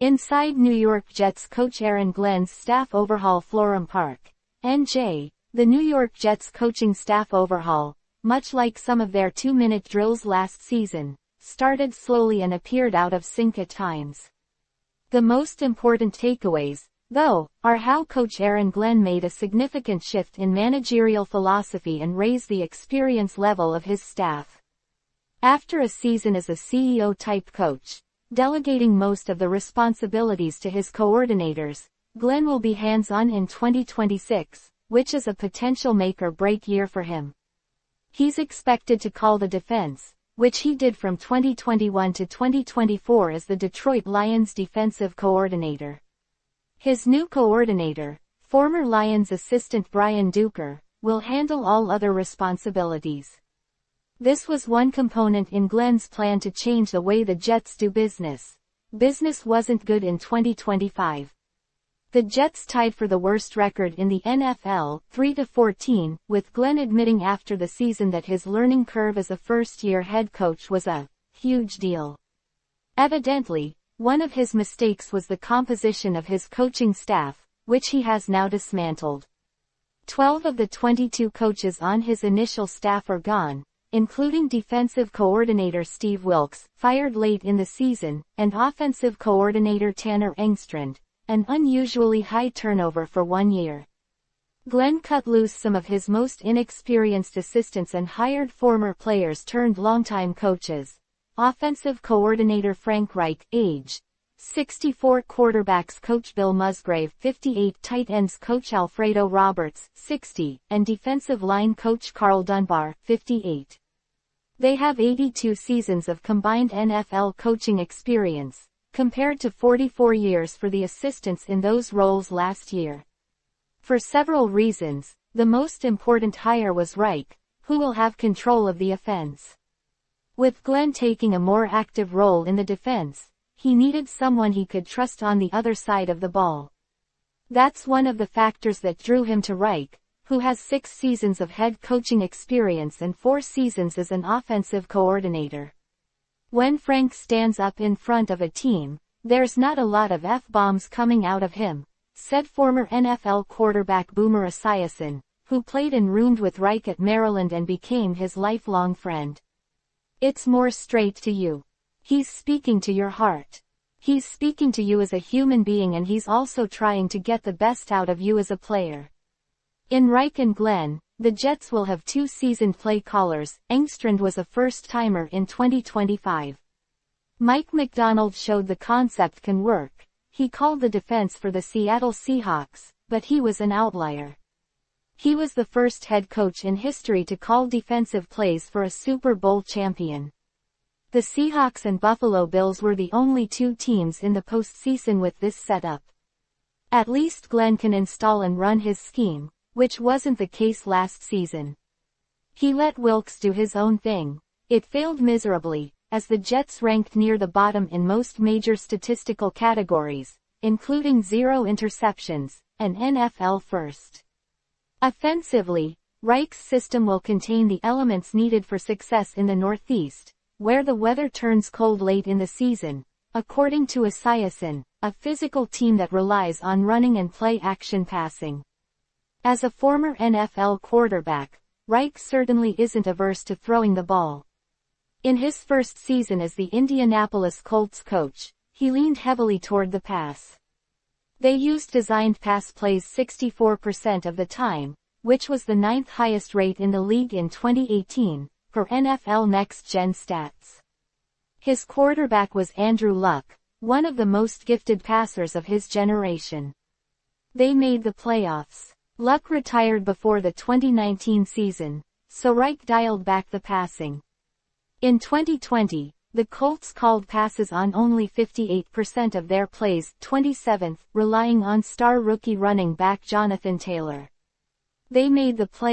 Inside New York Jets coach Aaron Glenn's staff overhaul Florham Park. NJ, the New York Jets coaching staff overhaul, much like some of their 2-minute drills last season, started slowly and appeared out of sync at times. The most important takeaways, though, are how coach Aaron Glenn made a significant shift in managerial philosophy and raised the experience level of his staff. After a season as a CEO-type coach, delegating most of the responsibilities to his coordinators, Glenn will be hands-on in 2026, which is a potential make-or-break year for him. He's expected to call the defense, which he did from 2021 to 2024 as the Detroit Lions defensive coordinator. His new coordinator, former Lions assistant Brian Duker, will handle all other responsibilities. This was one component in Glenn's plan to change the way the Jets do business. Business wasn't good in 2025. The Jets tied for the worst record in the NFL, 3-14, with Glenn admitting after the season that his learning curve as a first-year head coach was a huge deal. Evidently, one of his mistakes was the composition of his coaching staff, which he has now dismantled. 12 of the 22 coaches on his initial staff are gone, including defensive coordinator Steve Wilks, fired late in the season, and offensive coordinator Tanner Engstrand, an unusually high turnover for 1 year. Glenn cut loose some of his most inexperienced assistants and hired former players turned longtime coaches. Offensive coordinator Frank Reich, age 64, quarterbacks coach Bill Musgrave, 58, tight ends coach Alfredo Roberts, 60, and defensive line coach Carl Dunbar, 58. They have 82 seasons of combined NFL coaching experience, compared to 44 years for the assistants in those roles last year. For several reasons, the most important hire was Reich, who will have control of the offense. With Glenn taking a more active role in the defense, he needed someone he could trust on the other side of the ball. That's one of the factors that drew him to Reich, who has 6 seasons of head coaching experience and 4 seasons as an offensive coordinator. When Frank stands up in front of a team, there's not a lot of F-bombs coming out of him, said former NFL quarterback Boomer Esiason, who played and roomed with Reich at Maryland and became his lifelong friend. It's more straight to you. He's speaking to your heart. He's speaking to you as a human being and he's also trying to get the best out of you as a player. In Reich and Glenn, the Jets will have 2 seasoned play callers. Engstrand was a first-timer in 2025. Mike McDonald showed the concept can work. He called the defense for the Seattle Seahawks, but he was an outlier. He was the first head coach in history to call defensive plays for a Super Bowl champion. The Seahawks and Buffalo Bills were the only 2 teams in the postseason with this setup. At least Glenn can install and run his scheme, which wasn't the case last season. He let Wilks do his own thing. It failed miserably, as the Jets ranked near the bottom in most major statistical categories, including 0 interceptions, an NFL first. Offensively, Reich's system will contain the elements needed for success in the Northeast, where the weather turns cold late in the season, according to Esiason, a physical team that relies on running and play-action passing. As a former NFL quarterback, Reich certainly isn't averse to throwing the ball. In his first season as the Indianapolis Colts coach, he leaned heavily toward the pass. They used designed pass plays 64% of the time, which was the 9th highest rate in the league in 2018, per NFL Next Gen Stats. His quarterback was Andrew Luck, one of the most gifted passers of his generation. They made the playoffs. Luck retired before the 2019 season, so Reich dialed back the passing. In 2020, the Colts called passes on only 58% of their plays, 27th, relying on star rookie running back Jonathan Taylor. They made the play